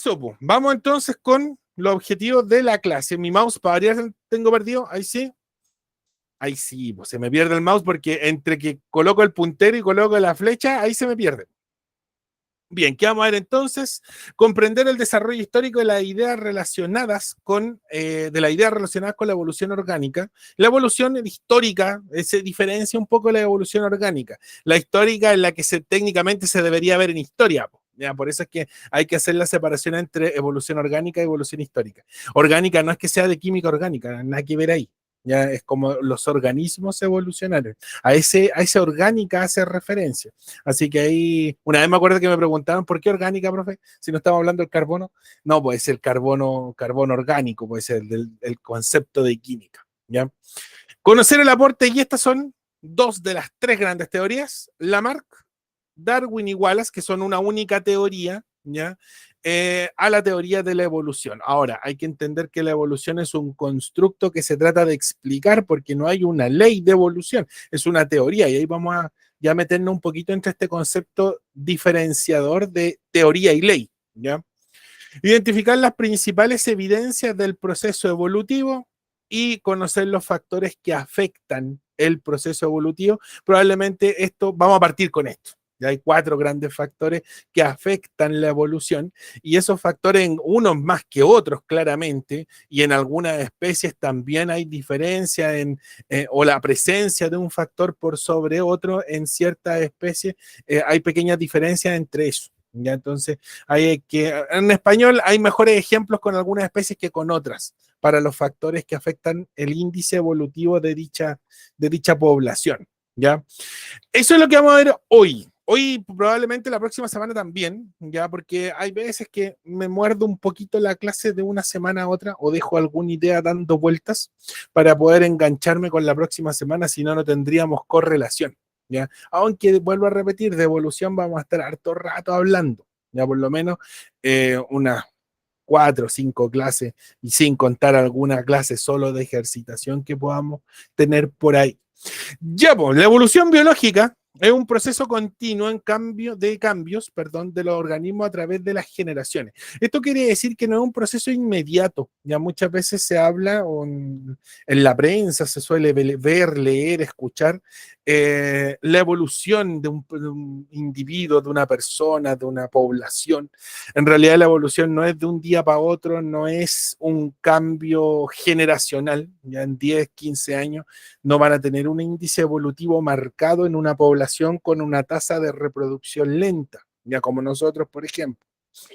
Eso, po. Vamos entonces con los objetivos de la clase. Mi mouse, para variar, tengo perdido. Ahí sí. Ahí sí, pues se me pierde el mouse porque entre que coloco el puntero y coloco la flecha, ahí se me pierde. Bien, ¿qué vamos a ver entonces? Comprender el desarrollo histórico de las ideas relacionadas con, la evolución orgánica. La evolución histórica se diferencia un poco de la evolución orgánica. La histórica es la que técnicamente se debería ver en historia. Ya, por eso es que hay que hacer la separación entre evolución orgánica y evolución histórica. Orgánica no es que sea de química orgánica, nada que ver ahí. Ya es como los organismos evolucionaron. A esa orgánica hace referencia. Así que ahí, una vez me acuerdo que me preguntaban, ¿por qué orgánica, profe? Si no estamos hablando del carbono. No, puede ser carbono orgánico, puede ser el concepto de química. ¿Ya? Conocer el aporte, y estas son dos de las tres grandes teorías, Lamarck, Darwin y Wallace, que son una única teoría, ¿ya? A la teoría de la evolución. Ahora, hay que entender que la evolución es un constructo que se trata de explicar porque no hay una ley de evolución, es una teoría y ahí vamos a ya meternos un poquito entre este concepto diferenciador de teoría y ley, ¿ya? Identificar las principales evidencias del proceso evolutivo y conocer los factores que afectan el proceso evolutivo. Probablemente vamos a partir con esto. Ya hay 4 grandes factores que afectan la evolución y esos factores, unos más que otros claramente, y en algunas especies también hay diferencia o la presencia de un factor por sobre otro en ciertas especies, hay pequeñas diferencias entre eso. Ya, entonces, en español hay mejores ejemplos con algunas especies que con otras para los factores que afectan el índice evolutivo de dicha población. ¿Ya? Eso es lo que vamos a ver hoy. Hoy, probablemente la próxima semana también, ya, porque hay veces que me muerdo un poquito la clase de una semana a otra o dejo alguna idea dando vueltas para poder engancharme con la próxima semana, si no, no tendríamos correlación. ¿Ya? Aunque vuelvo a repetir, de evolución vamos a estar harto rato hablando, ya por lo menos unas 4 o 5 clases y sin contar alguna clase solo de ejercitación que podamos tener por ahí. Ya, pues, la evolución biológica es un proceso continuo de cambios de los organismos a través de las generaciones. Esto quiere decir que no es un proceso inmediato. Ya muchas veces se habla en la prensa, se suele ver, leer, escuchar la evolución de un individuo, de una persona, de una población. En realidad la evolución no es de un día para otro, no es un cambio generacional. Ya en 10, 15 años no van a tener un índice evolutivo marcado en una población con una tasa de reproducción lenta, ya como nosotros, por ejemplo.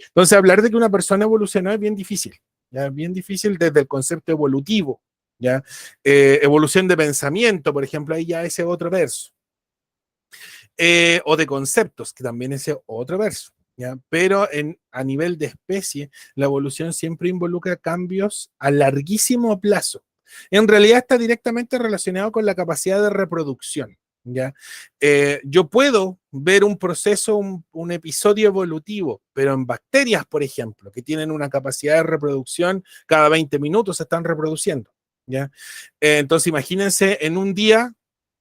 Entonces, hablar de que una persona evolucionó es bien difícil, ya bien difícil desde el concepto evolutivo, ya evolución de pensamiento, por ejemplo, ahí ya ese otro verso, o de conceptos, que también ese otro verso. ¿Ya? Pero a nivel de especie, la evolución siempre involucra cambios a larguísimo plazo. En realidad está directamente relacionado con la capacidad de reproducción. ¿Ya? Yo puedo ver un proceso, un episodio evolutivo, pero en bacterias, por ejemplo, que tienen una capacidad de reproducción, cada 20 minutos se están reproduciendo. ¿Ya? Entonces imagínense en un día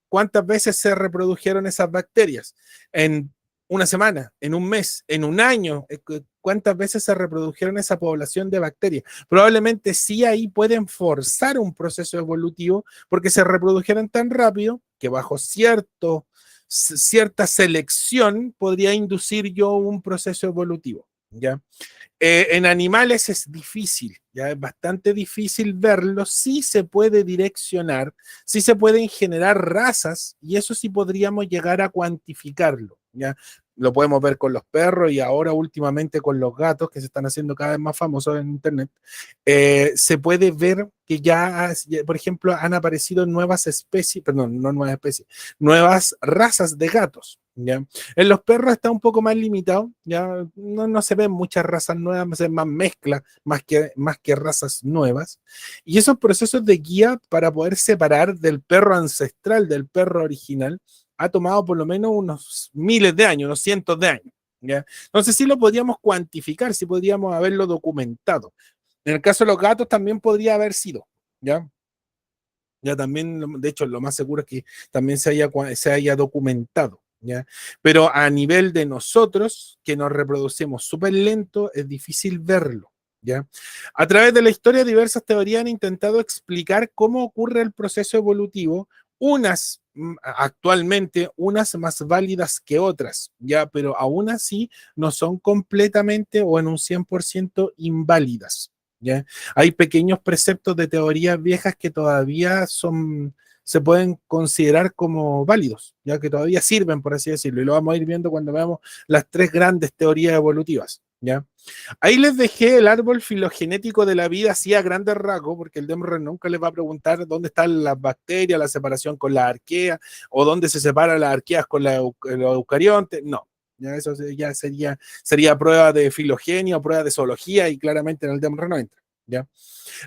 cuántas veces se reprodujeron esas bacterias, en una semana, en un mes, en un año, cuántas veces se reprodujeron esa población de bacterias. Probablemente sí ahí pueden forzar un proceso evolutivo porque se reprodujeron tan rápido que bajo cierta selección podría inducir yo un proceso evolutivo. ¿Ya? En animales es difícil, ya es bastante difícil verlo. Sí se puede direccionar, sí se pueden generar razas y eso sí podríamos llegar a cuantificarlo, ya. Lo podemos ver con los perros y ahora últimamente con los gatos que se están haciendo cada vez más famosos en internet. Se puede ver que por ejemplo, han aparecido nuevas especies, perdón, no nuevas especies, nuevas razas de gatos. ¿Ya? En los perros está un poco más limitado, ya no se ven muchas razas nuevas, se ven más mezcla, más que razas nuevas. Y esos procesos de guía para poder separar del perro ancestral, del perro original, ha tomado por lo menos unos miles de años, unos cientos de años. ¿Ya? Entonces sí lo podríamos cuantificar, sí podríamos haberlo documentado. En el caso de los gatos también podría haber sido, ¿ya? Ya también, de hecho, lo más seguro es que también se haya documentado. ¿ya? Pero a nivel de nosotros, que nos reproducimos súper lento, es difícil verlo, ¿ya? A través de la historia, diversas teorías han intentado explicar cómo ocurre el proceso evolutivo, unas actualmente, unas más válidas que otras, ¿ya? Pero aún así no son completamente o en un 100% inválidas, ¿ya? Hay pequeños preceptos de teorías viejas que todavía se pueden considerar como válidos, ya que todavía sirven, por así decirlo, y lo vamos a ir viendo cuando veamos las tres grandes teorías evolutivas, ¿ya? Ahí les dejé el árbol filogenético de la vida así a grandes rasgos, porque el DEMRE nunca les va a preguntar dónde están las bacterias, la separación con las arqueas, o dónde se separan las arqueas con los eucariontes, no. Ya eso ya sería prueba de filogenia o prueba de zoología, y claramente en el DEMRE no entra, ¿ya?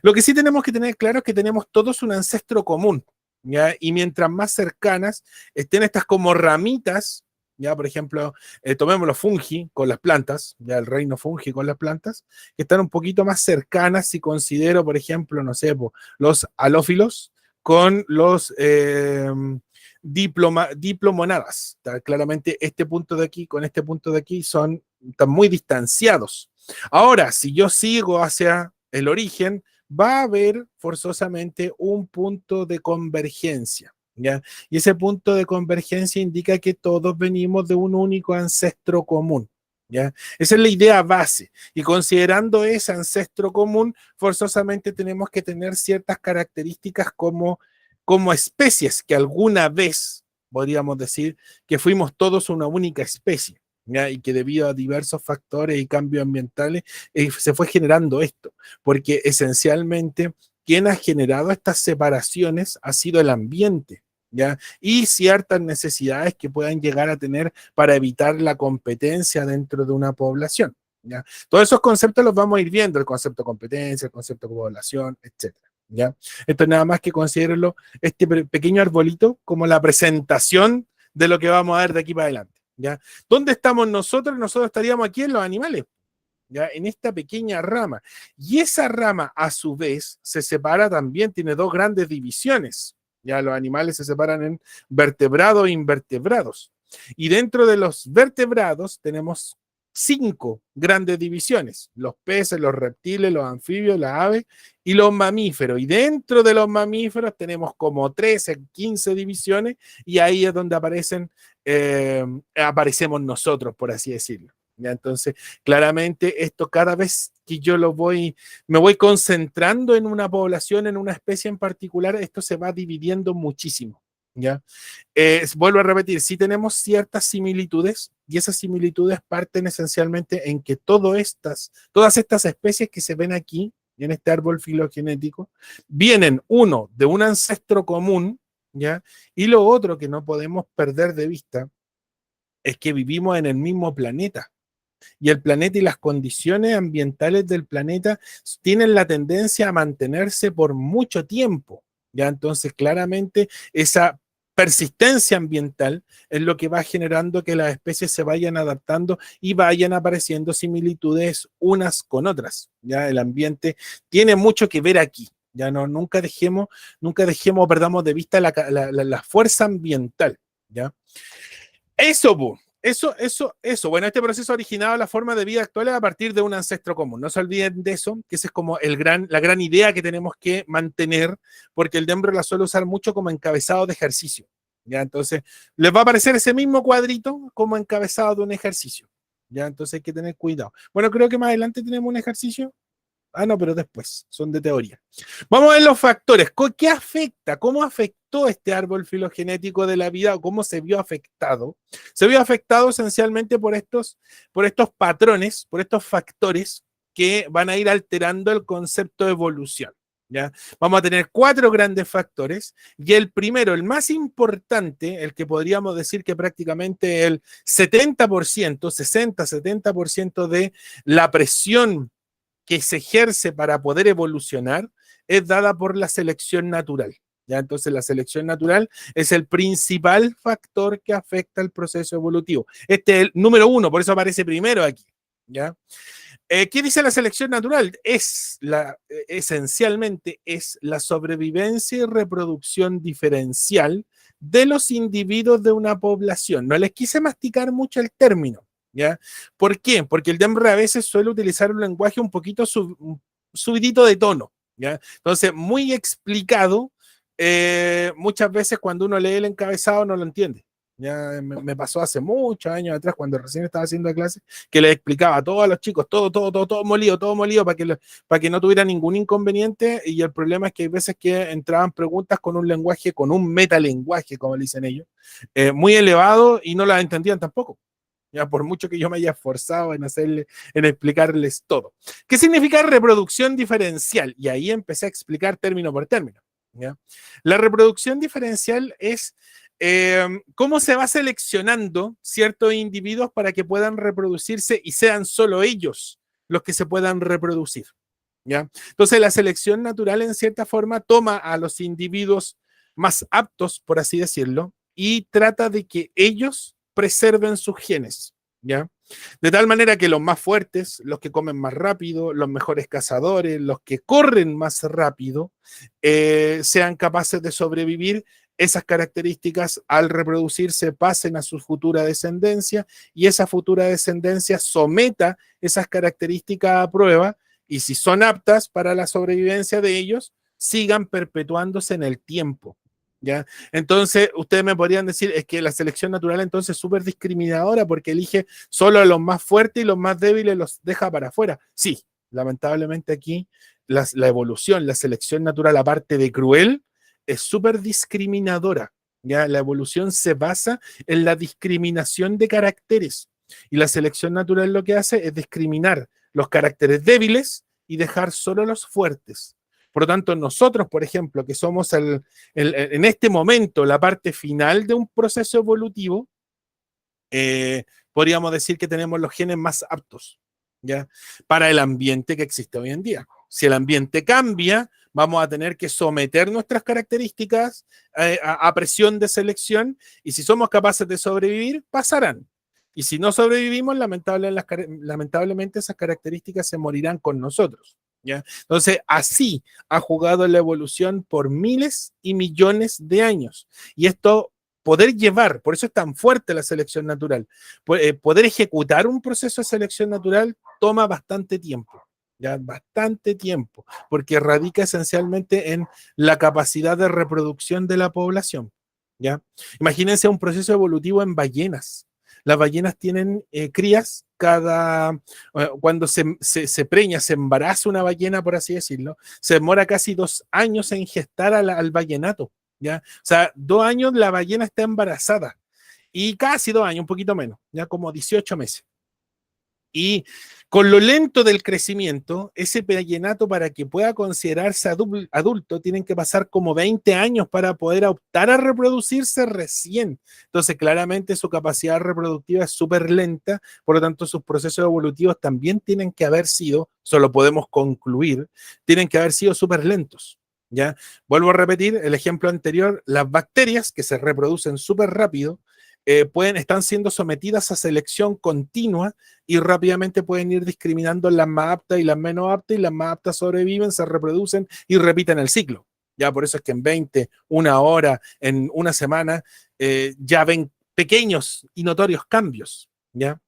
Lo que sí tenemos que tener claro es que tenemos todos un ancestro común, ¿ya? Y mientras más cercanas estén estas como ramitas, ya, por ejemplo, tomemos los fungi con las plantas, ya el reino fungi con las plantas, que están un poquito más cercanas si considero, por ejemplo, no sé, los halófilos con los diplomonadas. Claramente este punto de aquí con este punto de aquí están muy distanciados. Ahora, si yo sigo hacia el origen, va a haber forzosamente un punto de convergencia, ¿ya? Y ese punto de convergencia indica que todos venimos de un único ancestro común, ¿ya? Esa es la idea base. Y considerando ese ancestro común, forzosamente tenemos que tener ciertas características como especies, que alguna vez podríamos decir que fuimos todos una única especie, ¿ya? Y que debido a diversos factores y cambios ambientales se fue generando esto, porque esencialmente quien ha generado estas separaciones ha sido el ambiente, ¿ya? Y ciertas necesidades que puedan llegar a tener para evitar la competencia dentro de una población, ¿ya? Todos esos conceptos los vamos a ir viendo, el concepto de competencia, el concepto de población, etcétera, ¿ya? Esto nada más que considérenlo, este pequeño arbolito, como la presentación de lo que vamos a ver de aquí para adelante, ¿ya? ¿Dónde estamos nosotros? Nosotros estaríamos aquí en los animales, ¿ya? En esta pequeña rama. Y esa rama, a su vez, se separa también, tiene dos grandes divisiones. Ya los animales se separan en vertebrados e invertebrados. Y dentro de los vertebrados tenemos 5 grandes divisiones: los peces, los reptiles, los anfibios, las aves y los mamíferos. Y dentro de los mamíferos tenemos como 13, 15 divisiones, y ahí es donde aparecemos nosotros, por así decirlo. ¿Ya? Entonces, claramente esto cada vez que yo me voy concentrando en una población, en una especie en particular, esto se va dividiendo muchísimo, ¿ya? Vuelvo a repetir, sí tenemos ciertas similitudes, y esas similitudes parten esencialmente en que todas estas especies que se ven aquí, en este árbol filogenético, vienen, uno, de un ancestro común, ¿ya? Y lo otro que no podemos perder de vista es que vivimos en el mismo planeta. Y el planeta y las condiciones ambientales del planeta tienen la tendencia a mantenerse por mucho tiempo, ¿ya? Entonces, claramente, esa persistencia ambiental es lo que va generando que las especies se vayan adaptando y vayan apareciendo similitudes unas con otras, ¿ya? El ambiente tiene mucho que ver aquí. Ya no, nunca dejemos, perdamos de vista la fuerza ambiental, ¿ya? Eso. Bueno, este proceso ha originado la forma de vida actual a partir de un ancestro común. No se olviden de eso, que esa es como la gran idea que tenemos que mantener, porque el DEMRE la suele usar mucho como encabezado de ejercicio, ¿ya? Entonces, les va a aparecer ese mismo cuadrito como encabezado de un ejercicio, ¿ya? Entonces hay que tener cuidado. Bueno, creo que más adelante tenemos un ejercicio. Ah, no, pero después, son de teoría. Vamos a ver los factores. ¿Qué afecta? ¿Cómo afectó este árbol filogenético de la vida o cómo se vio afectado? Se vio afectado esencialmente por estos patrones, por estos factores que van a ir alterando el concepto de evolución, ¿ya? Vamos a tener 4 grandes factores, y el primero, el más importante, el que podríamos decir que prácticamente el 70%, 60-70% de la presión que se ejerce para poder evolucionar es dada por la selección natural, ¿ya? Entonces la selección natural es el principal factor que afecta el proceso evolutivo. Este es el número 1, por eso aparece primero aquí, ¿ya? ¿Qué dice la selección natural? Esencialmente es la sobrevivencia y reproducción diferencial de los individuos de una población. No les quise masticar mucho el término, ¿ya? ¿Por qué? Porque el DEMRE a veces suele utilizar un lenguaje un poquito subidito de tono, ¿ya? Entonces, muy explicado, muchas veces cuando uno lee el encabezado no lo entiende. Ya me pasó hace muchos años atrás, cuando recién estaba haciendo clase, que les explicaba a todos los chicos, todo molido, para que no tuviera ningún inconveniente. Y el problema es que hay veces que entraban preguntas con un lenguaje, con un metalenguaje, como le dicen ellos, muy elevado, y no las entendían tampoco. Ya por mucho que yo me haya esforzado en explicarles todo. ¿Qué significa reproducción diferencial? Y ahí empecé a explicar término por término, ¿ya? La reproducción diferencial es cómo se va seleccionando ciertos individuos para que puedan reproducirse y sean solo ellos los que se puedan reproducir, ¿ya? Entonces la selección natural en cierta forma toma a los individuos más aptos, por así decirlo, y trata de que ellos preserven sus genes, ¿ya? De tal manera que los más fuertes, los que comen más rápido, los mejores cazadores, los que corren más rápido, sean capaces de sobrevivir. Esas características al reproducirse pasen a su futura descendencia y esa futura descendencia someta esas características a prueba y si son aptas para la sobrevivencia de ellos, sigan perpetuándose en el tiempo, ¿ya? Entonces, ustedes me podrían decir, es que la selección natural entonces es súper discriminadora porque elige solo a los más fuertes y los más débiles los deja para afuera. Sí, lamentablemente aquí la evolución, la selección natural, aparte de cruel, es súper discriminadora, ¿ya? La evolución se basa en la discriminación de caracteres y la selección natural lo que hace es discriminar los caracteres débiles y dejar solo los fuertes. Por lo tanto, nosotros, por ejemplo, que somos en este momento la parte final de un proceso evolutivo, podríamos decir que tenemos los genes más aptos, ¿ya? Para el ambiente que existe hoy en día. Si el ambiente cambia, vamos a tener que someter nuestras características a presión de selección y si somos capaces de sobrevivir, pasarán. Y si no sobrevivimos, lamentablemente esas características se morirán con nosotros, ¿ya? Entonces, así ha jugado la evolución por miles y millones de años. Y esto poder llevar, por eso es tan fuerte la selección natural, poder ejecutar un proceso de selección natural toma bastante tiempo, ya bastante tiempo, porque radica esencialmente en la capacidad de reproducción de la población, ¿ya? Imagínense un proceso evolutivo en ballenas. Las ballenas tienen crías cuando se preña, se embaraza una ballena, por así decirlo, se demora casi 2 años en gestar al ballenato, ¿ya? O sea, 2 años la ballena está embarazada y casi 2 años, un poquito menos, ya como 18 meses. Y con lo lento del crecimiento, ese ballenato para que pueda considerarse adulto, tienen que pasar como 20 años para poder optar a reproducirse recién. Entonces, claramente su capacidad reproductiva es súper lenta, por lo tanto, sus procesos evolutivos también tienen que haber sido, solo podemos concluir, tienen que haber sido súper lentos, ¿ya? Vuelvo a repetir el ejemplo anterior, las bacterias que se reproducen súper rápido, están siendo sometidas a selección continua y rápidamente pueden ir discriminando las más aptas y las menos aptas, y las más aptas sobreviven, se reproducen y repiten el ciclo. Ya por eso es que en 20, una hora, en una semana, ya ven pequeños y notorios cambios, ¿ya?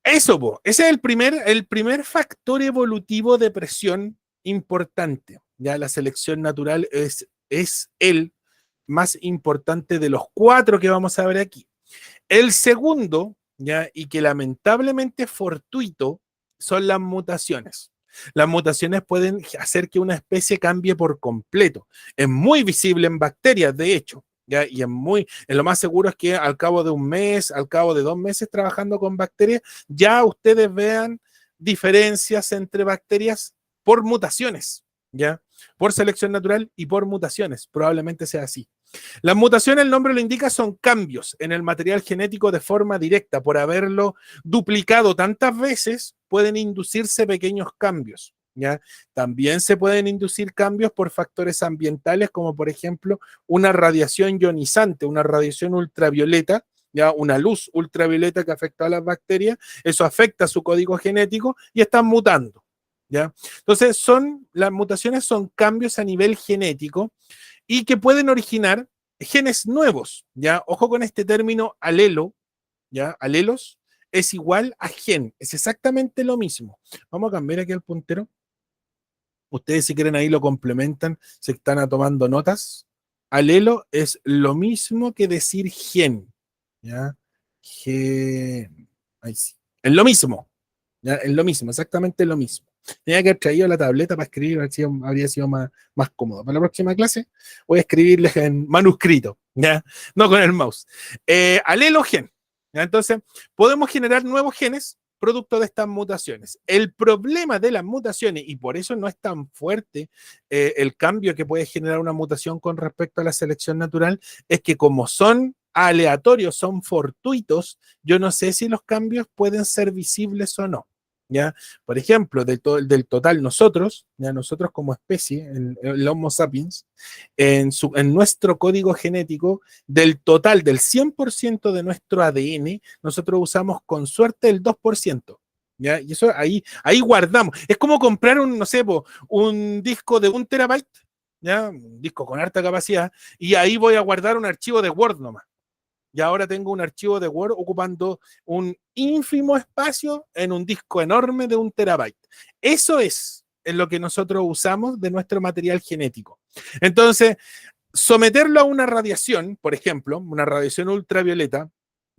Eso, ese es el primer factor evolutivo de presión importante. Ya la selección natural es el más importante de los 4 que vamos a ver aquí. El segundo, ¿ya? Y que lamentablemente es fortuito, son las mutaciones. Las mutaciones pueden hacer que una especie cambie por completo. Es muy visible en bacterias, de hecho, ¿ya? Y lo más seguro es que al cabo de un mes, al cabo de 2 meses trabajando con bacterias, ya ustedes vean diferencias entre bacterias por mutaciones, ¿ya? Por selección natural y por mutaciones. Probablemente sea así. Las mutaciones, el nombre lo indica, son cambios en el material genético de forma directa. Por haberlo duplicado tantas veces, pueden inducirse pequeños cambios, ¿ya? También se pueden inducir cambios por factores ambientales, como por ejemplo una radiación ionizante, una radiación ultravioleta, ¿ya? Una luz ultravioleta que afecta a las bacterias. Eso afecta su código genético y están mutando, ¿ya? Entonces, las mutaciones son cambios a nivel genético y que pueden originar genes nuevos, ¿ya? Ojo con este término alelo, ¿ya? Alelos es igual a gen, es exactamente lo mismo. Vamos a cambiar aquí el puntero. Ustedes si quieren ahí lo complementan, se están tomando notas. Alelo es lo mismo que decir gen, ¿ya? Gen. Ahí sí. Es lo mismo, ¿ya? Es lo mismo, exactamente lo mismo. Tenía que haber traído la tableta para escribir, habría sido más cómodo. Para la próxima clase voy a escribirles en manuscrito, ¿ya? No con el mouse. Alelo gen. ¿Ya? Entonces, podemos generar nuevos genes producto de estas mutaciones. El problema de las mutaciones, y por eso no es tan fuerte el cambio que puede generar una mutación con respecto a la selección natural, es que como son aleatorios, son fortuitos, yo no sé si los cambios pueden ser visibles o no. ¿Ya? Por ejemplo, del total nosotros, ¿ya? Nosotros como especie, el Homo sapiens, en nuestro código genético, del total del 100% de nuestro ADN, nosotros usamos con suerte el 2%. ¿Ya? Y eso ahí guardamos. Es como comprar un, no sé, un disco de 1 TB, ¿ya? Un disco con harta capacidad, y ahí voy a guardar un archivo de Word nomás. Y ahora tengo un archivo de Word ocupando un ínfimo espacio en un disco enorme de 1 TB. Eso es en lo que nosotros usamos de nuestro material genético. Entonces, someterlo a una radiación, por ejemplo, una radiación ultravioleta,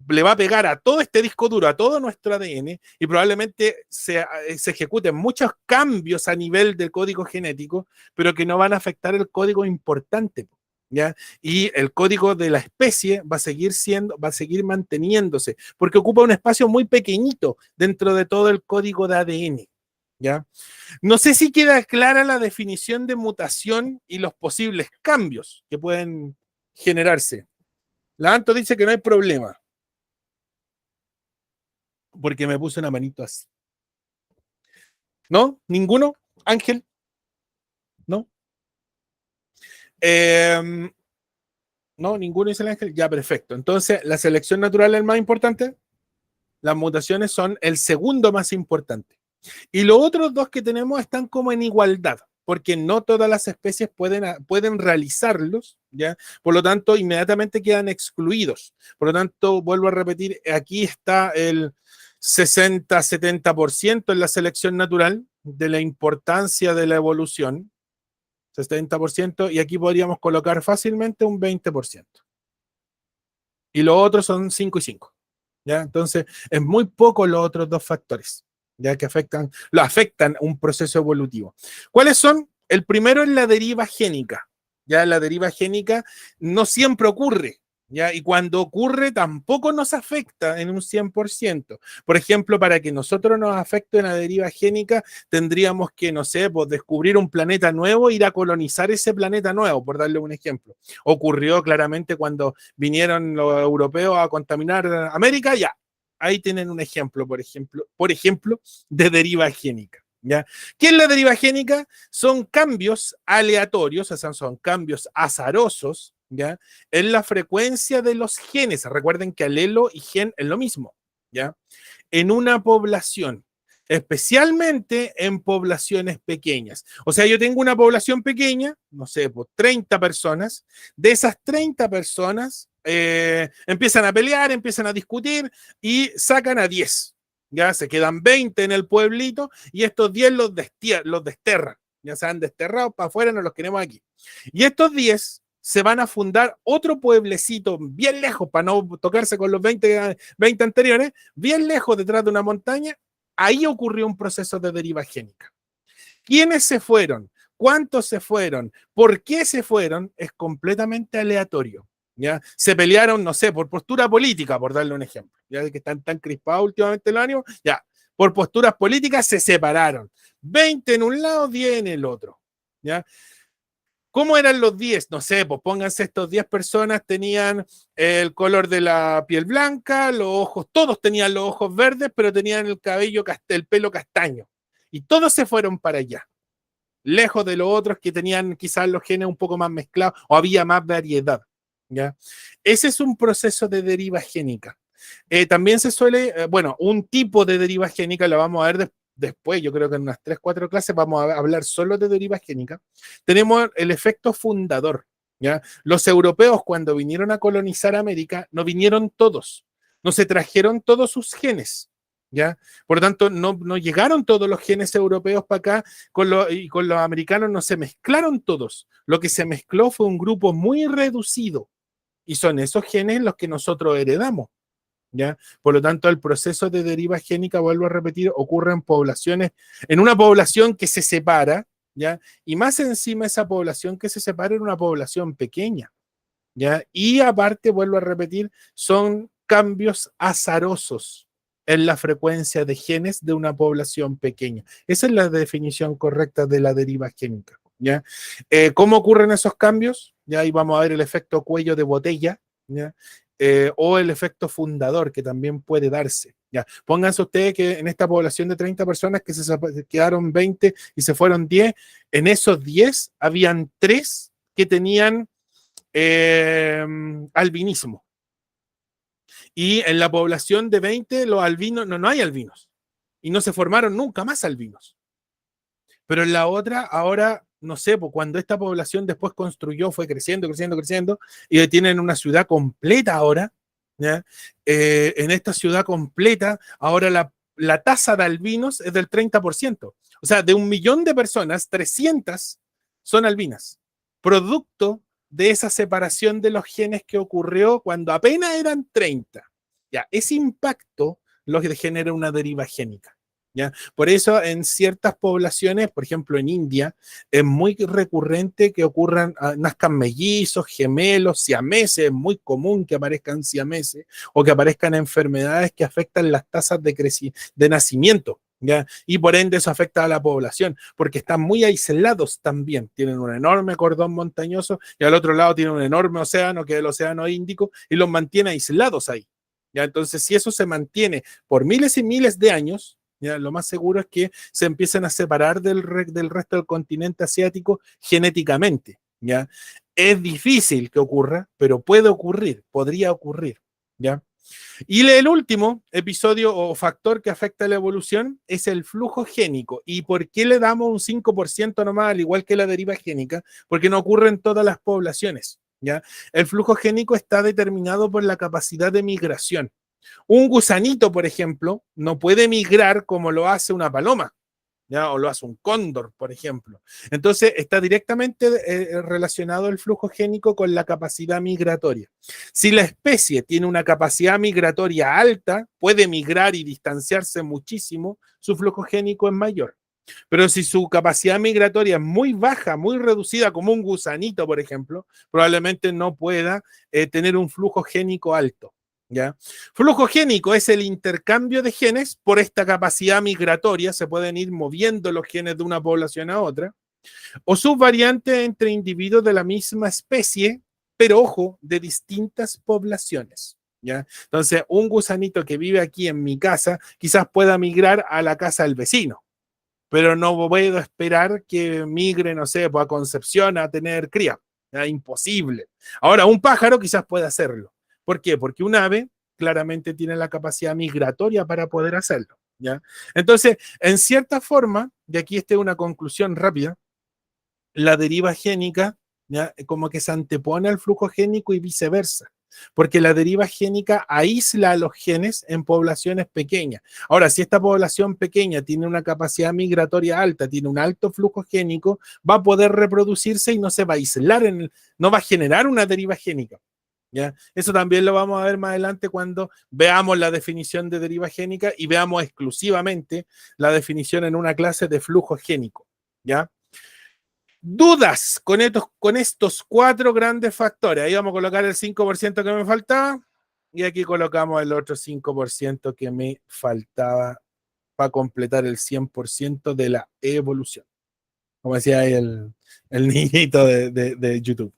le va a pegar a todo este disco duro, a todo nuestro ADN, y probablemente se ejecuten muchos cambios a nivel del código genético, pero que no van a afectar el código importante, ¿ya? Y el código de la especie va a seguir manteniéndose, porque ocupa un espacio muy pequeñito dentro de todo el código de ADN, ¿ya? No sé si queda clara la definición de mutación y los posibles cambios que pueden generarse. La Anto dice que no hay problema, porque me puse una manito así. ¿No? ¿Ninguno? ¿Ángel? ¿No? Eh, no, ninguno dice el Ángel. Ya, perfecto. Entonces, la selección natural es el más importante. Las mutaciones son el segundo más importante. Y los otros dos que tenemos están como en igualdad, porque no todas las especies pueden realizarlos, ¿ya? Por lo tanto, inmediatamente quedan excluidos. Por lo tanto, vuelvo a repetir, aquí está el 60-70% en la selección natural de la importancia de la evolución, 70%, y aquí podríamos colocar fácilmente un 20%. Y los otros son 5 y 5. ¿Ya? Entonces, es muy poco los otros dos factores, ya que afectan un proceso evolutivo. ¿Cuáles son? El primero es la deriva génica. Ya la deriva génica no siempre ocurre, ¿ya? Y cuando ocurre tampoco nos afecta en un 100%. Por ejemplo, para que nosotros nos afecte una deriva génica, tendríamos que, no sé, pues descubrir un planeta nuevo, ir a colonizar ese planeta nuevo, por darle un ejemplo. Ocurrió claramente cuando vinieron los europeos a contaminar América, ya. Ahí tienen un ejemplo, por ejemplo, de deriva génica. ¿Ya? ¿Qué es la deriva génica? Son cambios aleatorios, o sea, son cambios azarosos, ¿ya? En la frecuencia de los genes. Recuerden que alelo y gen es lo mismo, ¿ya? En una población, especialmente en poblaciones pequeñas. O sea, yo tengo una población pequeña, no sé, pues 30 personas, de esas 30 personas empiezan a pelear, empiezan a discutir y sacan a 10. Ya se quedan 20 en el pueblito y estos 10 los desterran. Ya se han desterrado para afuera, no los queremos aquí. Y estos 10 se van a fundar otro pueblecito bien lejos, para no tocarse con los 20 anteriores, bien lejos detrás de una montaña. Ahí ocurrió un proceso de deriva génica. ¿Quiénes se fueron? ¿Cuántos se fueron? ¿Por qué se fueron? Es completamente aleatorio. ¿Ya? Se pelearon, no sé, por postura política, por darle un ejemplo. Ya que están tan crispados últimamente los ánimos, ya, por posturas políticas se separaron. 20 en un lado, 10 en el otro. ¿Ya? ¿Cómo eran los 10? No sé, pues pónganse estos 10 personas, tenían el color de la piel blanca, los ojos, todos tenían los ojos verdes, pero tenían el pelo castaño. Y todos se fueron para allá, lejos de los otros que tenían quizás los genes un poco más mezclados o había más variedad. ¿Ya? Ese es un proceso de deriva génica. También se suele, bueno, un tipo de deriva génica la vamos a ver después, yo creo que en unas 3-4 clases vamos a hablar solo de deriva génica. Tenemos el efecto fundador. ¿ya? Los europeos cuando vinieron a colonizar América, no vinieron todos, no se trajeron todos sus genes, ¿ya? Por lo tanto, no llegaron todos los genes europeos para acá y con los americanos no se mezclaron todos. Lo que se mezcló fue un grupo muy reducido y son esos genes los que nosotros heredamos, ¿ya? Por lo tanto, el proceso de deriva génica, vuelvo a repetir, ocurre en poblaciones, en una población que se separa, ¿ya? Y más encima esa población que se separa era una población pequeña, ¿ya? Y aparte, vuelvo a repetir, son cambios azarosos en la frecuencia de genes de una población pequeña. Esa es la definición correcta de la deriva génica, ¿ya? ¿Cómo ocurren esos cambios? Ya ahí vamos a ver el efecto cuello de botella, ¿ya? O el efecto fundador que también puede darse. ¿Ya? Pónganse ustedes que en esta población de 30 personas que se quedaron 20 y se fueron 10, en esos 10 habían 3 que tenían albinismo. Y en la población de 20, los albinos, no hay albinos. Y no se formaron nunca más albinos. Pero en la otra, ahora, no sé, pues cuando esta población después construyó, fue creciendo, creciendo, creciendo, y tienen una ciudad completa ahora, ¿ya? En esta ciudad completa, ahora la tasa de albinos es del 30%. O sea, de 1.000.000 de personas, 300 son albinas. Producto de esa separación de los genes que ocurrió cuando apenas eran 30. Ya, ese impacto lo que genera una deriva génica. ¿Ya? Por eso en ciertas poblaciones, por ejemplo en India, es muy recurrente que ocurran, nazcan mellizos, gemelos, siameses, es muy común que aparezcan siameses o que aparezcan enfermedades que afectan las tasas de nacimiento. ¿Ya? Y por ende eso afecta a la población, porque están muy aislados también, tienen un enorme cordón montañoso y al otro lado tienen un enorme océano, que es el océano Índico, y los mantiene aislados ahí. ¿Ya? Entonces, si eso se mantiene por miles y miles de años, ¿ya? Lo más seguro es que se empiecen a separar del resto del continente asiático genéticamente. ¿Ya? Es difícil que ocurra, pero puede ocurrir, podría ocurrir. ¿Ya? Y el último episodio o factor que afecta a la evolución es el flujo génico. ¿Y por qué le damos un 5% nomás, al igual que la deriva génica? Porque no ocurre en todas las poblaciones. ¿Ya? El flujo génico está determinado por la capacidad de migración. Un gusanito, por ejemplo, no puede migrar como lo hace una paloma, ¿ya? O lo hace un cóndor, por ejemplo. Entonces, está directamente relacionado el flujo génico con la capacidad migratoria. Si la especie tiene una capacidad migratoria alta, puede migrar y distanciarse muchísimo, su flujo génico es mayor. Pero si su capacidad migratoria es muy baja, muy reducida, como un gusanito, por ejemplo, probablemente no pueda tener un flujo génico alto. ¿Ya? Flujo génico es el intercambio de genes por esta capacidad migratoria, se pueden ir moviendo los genes de una población a otra, o subvariantes entre individuos de la misma especie, pero ojo, de distintas poblaciones. ¿Ya? Entonces, un gusanito que vive aquí en mi casa quizás pueda migrar a la casa del vecino, pero no puedo esperar que migre, no sé, pues a Concepción a tener cría. Es imposible. Ahora, un pájaro quizás pueda hacerlo. ¿Por qué? Porque un ave claramente tiene la capacidad migratoria para poder hacerlo. ¿Ya? Entonces, en cierta forma, y aquí está una conclusión rápida, la deriva génica, ¿ya? Como que se antepone al flujo génico y viceversa, porque la deriva génica aísla a los genes en poblaciones pequeñas. Ahora, si esta población pequeña tiene una capacidad migratoria alta, tiene un alto flujo génico, va a poder reproducirse y no se va a aislar, no va a generar una deriva génica. ¿Ya? Eso también lo vamos a ver más adelante cuando veamos la definición de deriva génica y veamos exclusivamente la definición en una clase de flujo génico. ¿Ya? Dudas con estos 4 grandes factores. Ahí vamos a colocar el 5% que me faltaba y aquí colocamos el otro 5% que me faltaba para completar el 100% de la evolución. Como decía ahí el niñito de YouTube.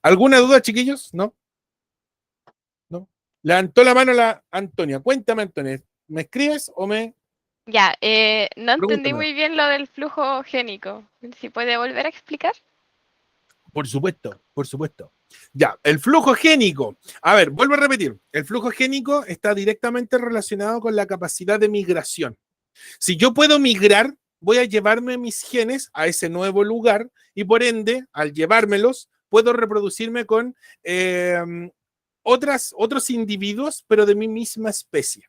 ¿Alguna duda, chiquillos? ¿No? ¿No? Levantó la mano la Antonia. Cuéntame, Antonia. ¿Me escribes o me...? Ya, no entendí Pregúntame. muy bien lo del flujo génico. ¿Si puede volver a explicar? Por supuesto, por supuesto. Ya, el flujo génico. A ver, vuelvo a repetir. El flujo génico está directamente relacionado con la capacidad de migración. Si yo puedo migrar, voy a llevarme mis genes a ese nuevo lugar y por ende, al llevármelos, puedo reproducirme con otros individuos, pero de mi misma especie.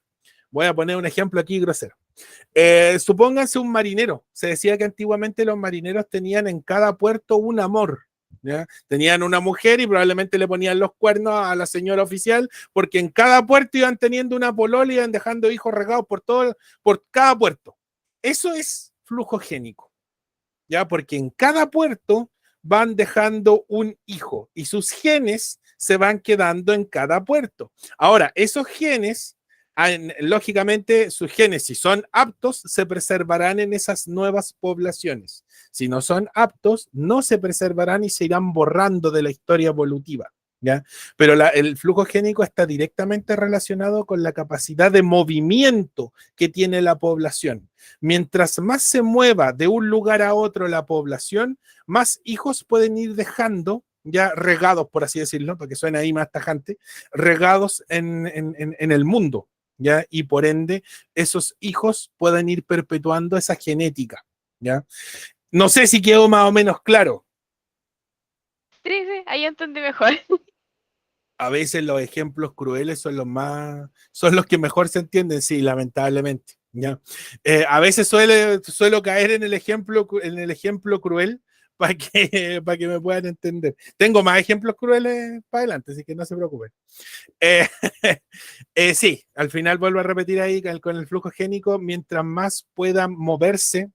Voy a poner un ejemplo aquí grosero. Supónganse un marinero. Se decía que antiguamente los marineros tenían en cada puerto un amor. ¿Ya? Tenían una mujer y probablemente le ponían los cuernos a la señora oficial, porque en cada puerto iban teniendo una polola y iban dejando hijos regados por cada puerto. Eso es flujo génico, ¿ya? Porque en cada puerto van dejando un hijo y sus genes se van quedando en cada puerto. Ahora, esos genes, lógicamente, sus genes, si son aptos, se preservarán en esas nuevas poblaciones. Si no son aptos, no se preservarán y se irán borrando de la historia evolutiva. ¿Ya? Pero el flujo génico está directamente relacionado con la capacidad de movimiento que tiene la población. Mientras más se mueva de un lugar a otro la población, más hijos pueden ir dejando, ya regados, por así decirlo, para que suene ahí más tajante, regados en el mundo, ¿ya? Y por ende, esos hijos pueden ir perpetuando esa genética, ¿ya? No sé si quedó más o menos claro. Sí, sí, ahí entendí mejor. A veces los ejemplos crueles son los que mejor se entienden, sí, lamentablemente. ¿Ya? A veces suelo caer en el ejemplo cruel para que me puedan entender. Tengo más ejemplos crueles para adelante, así que no se preocupen. Eh, sí, al final vuelvo a repetir ahí con el flujo génico, mientras más pueda moverse,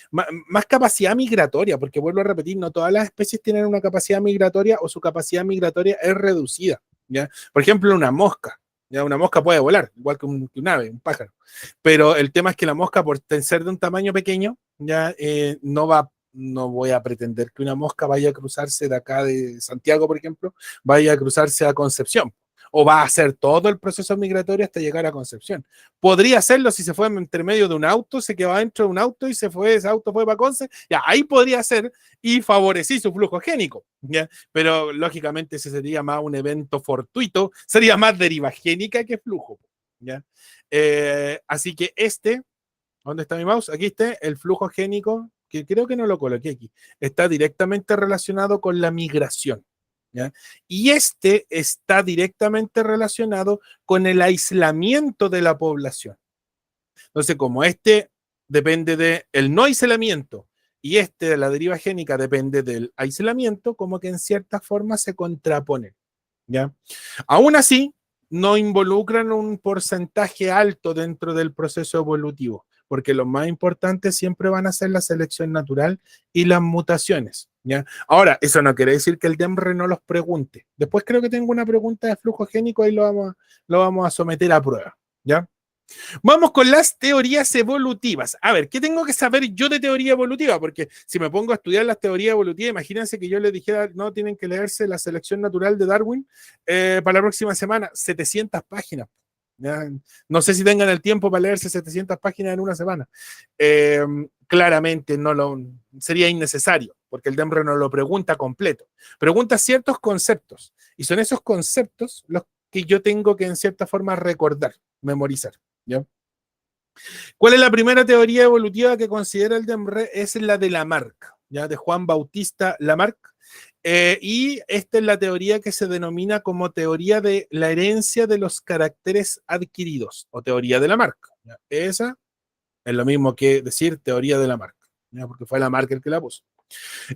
más capacidad migratoria, porque vuelvo a repetir, no todas las especies tienen una capacidad migratoria o su capacidad migratoria es reducida. ¿Ya? Por ejemplo, una mosca. ¿Ya? Una mosca puede volar, igual que un ave, un pájaro. Pero el tema es que la mosca, por ser de un tamaño pequeño, ya no voy a pretender que una mosca vaya a cruzarse de acá de Santiago, por ejemplo, vaya a cruzarse a Concepción. O va a hacer todo el proceso migratorio hasta llegar a Concepción. Podría hacerlo si se fue entre medio de un auto, se quedó dentro de un auto y ese auto fue para Conce, ya ahí podría ser y favorecí su flujo génico, ¿ya? Pero lógicamente ese sería más un evento fortuito, sería más deriva génica que flujo, ¿ya? Así que ¿dónde está mi mouse? Aquí está el flujo génico, que creo que no lo coloqué aquí, está directamente relacionado con la migración. ¿Ya? Y está directamente relacionado con el aislamiento de la población. Entonces, como depende del no aislamiento y de la deriva génica depende del aislamiento, como que en cierta forma se contraponen. ¿Ya? Aún así, no involucran un porcentaje alto dentro del proceso evolutivo, porque lo más importante siempre van a ser la selección natural y las mutaciones. ¿Ya? Ahora, eso no quiere decir que el DEMRE no los pregunte. Después creo que tengo una pregunta de flujo génico y lo vamos a someter a prueba. ¿Ya? Vamos con las teorías evolutivas. A ver, ¿qué tengo que saber yo de teoría evolutiva? Porque si me pongo a estudiar las teorías evolutivas, imagínense que yo les dijera, no, tienen que leerse la selección natural de Darwin para la próxima semana, 700 páginas. ¿Ya? No sé si tengan el tiempo para leerse 700 páginas en una semana. Claramente sería innecesario, porque el DEMRE no lo pregunta completo. Pregunta ciertos conceptos, y son esos conceptos los que yo tengo que en cierta forma recordar, memorizar. ¿Ya? ¿Cuál es la primera teoría evolutiva que considera el DEMRE? Es la de Lamarck, ¿ya? De Juan Bautista Lamarck. Y esta es la teoría que se denomina como teoría de la herencia de los caracteres adquiridos, o teoría de Lamarck. ¿Ya? Esa es lo mismo que decir teoría de Lamarck, ¿ya? Porque fue Lamarck el que la puso.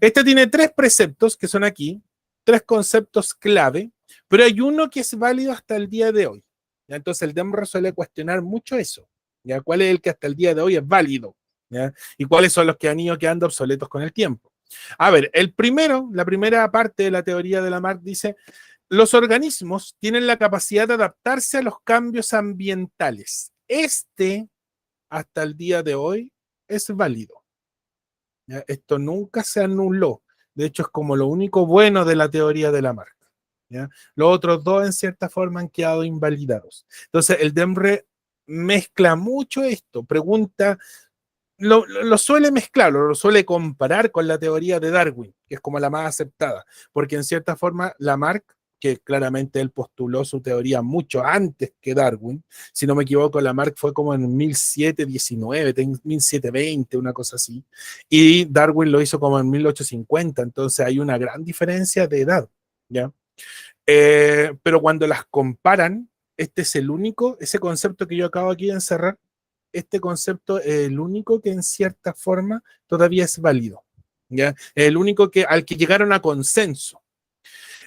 Esta tiene 3 preceptos que son aquí, 3 conceptos clave, pero hay uno que es válido hasta el día de hoy. ¿Ya? Entonces el DEMRE suele cuestionar mucho eso. ¿Ya? ¿Cuál es el que hasta el día de hoy es válido? ¿Ya? ¿Y cuáles son los que han ido quedando obsoletos con el tiempo? A ver, la primera parte de la teoría de Lamarck dice, los organismos tienen la capacidad de adaptarse a los cambios ambientales. Hasta el día de hoy, es válido. ¿Ya? Esto nunca se anuló. De hecho, es como lo único bueno de la teoría de Lamarck. ¿Ya? Los otros dos, en cierta forma, han quedado invalidados. Entonces, el DEMRE mezcla mucho esto, pregunta, lo suele mezclar, lo suele comparar con la teoría de Darwin, que es como la más aceptada, porque en cierta forma Lamarck que claramente él postuló su teoría mucho antes que Darwin. Si no me equivoco, Lamarck fue como en 1719, 1720, una cosa así. Y Darwin lo hizo como en 1850, entonces hay una gran diferencia de edad, ¿ya? Pero cuando las comparan, este es el único, ese concepto que yo acabo aquí de encerrar, este concepto es el único que en cierta forma todavía es válido, ¿ya? El único que, al que llegaron a consenso.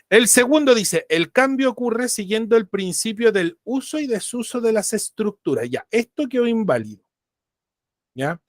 El segundo dice, el cambio ocurre siguiendo el principio del uso y desuso de las estructuras. Ya, esto quedó inválido, ¿ya?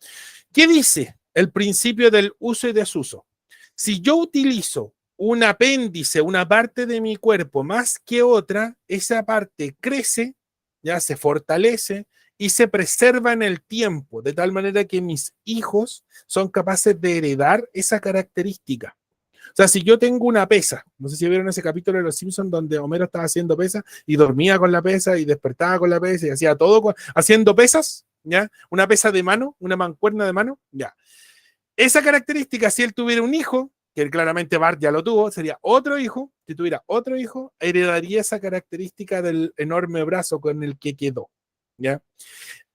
¿Qué dice el principio del uso y desuso? Si yo utilizo un apéndice, una parte de mi cuerpo más que otra, esa parte crece, ya se fortalece y se preserva en el tiempo, de tal manera que mis hijos son capaces de heredar esa característica. O sea, si yo tengo una pesa, no sé si vieron ese capítulo de Los Simpsons donde Homero estaba haciendo pesa y dormía con la pesa y despertaba con la pesa y hacía todo haciendo pesas, ¿ya? Una pesa de mano, una mancuerna de mano, ya. Esa característica, si él tuviera un hijo, que claramente Bart ya lo tuvo, sería otro hijo, si tuviera otro hijo, heredaría esa característica del enorme brazo con el que quedó, ¿ya?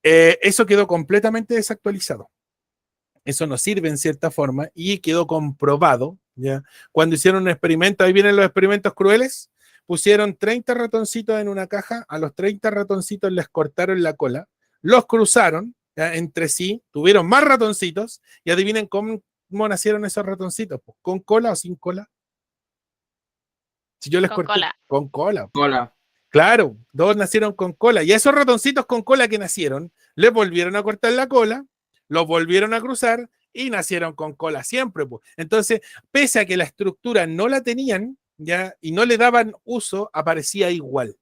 Eso quedó completamente desactualizado. Eso no sirve en cierta forma y quedó comprobado, ¿ya? Cuando hicieron un experimento, ahí vienen los experimentos crueles, pusieron 30 ratoncitos en una caja, a los 30 ratoncitos les cortaron la cola, los cruzaron, ¿ya? Entre sí, tuvieron más ratoncitos y adivinen cómo nacieron esos ratoncitos, pues, ¿con cola o sin cola? Si yo les Con corté cola. con cola. Hola. Claro, dos nacieron con cola. Y a esos ratoncitos con cola que nacieron, les volvieron a cortar la cola, los volvieron a cruzar y nacieron con cola siempre. Pues. Entonces, pese a que la estructura no la tenían, ¿ya? Y no le daban uso, aparecía igual.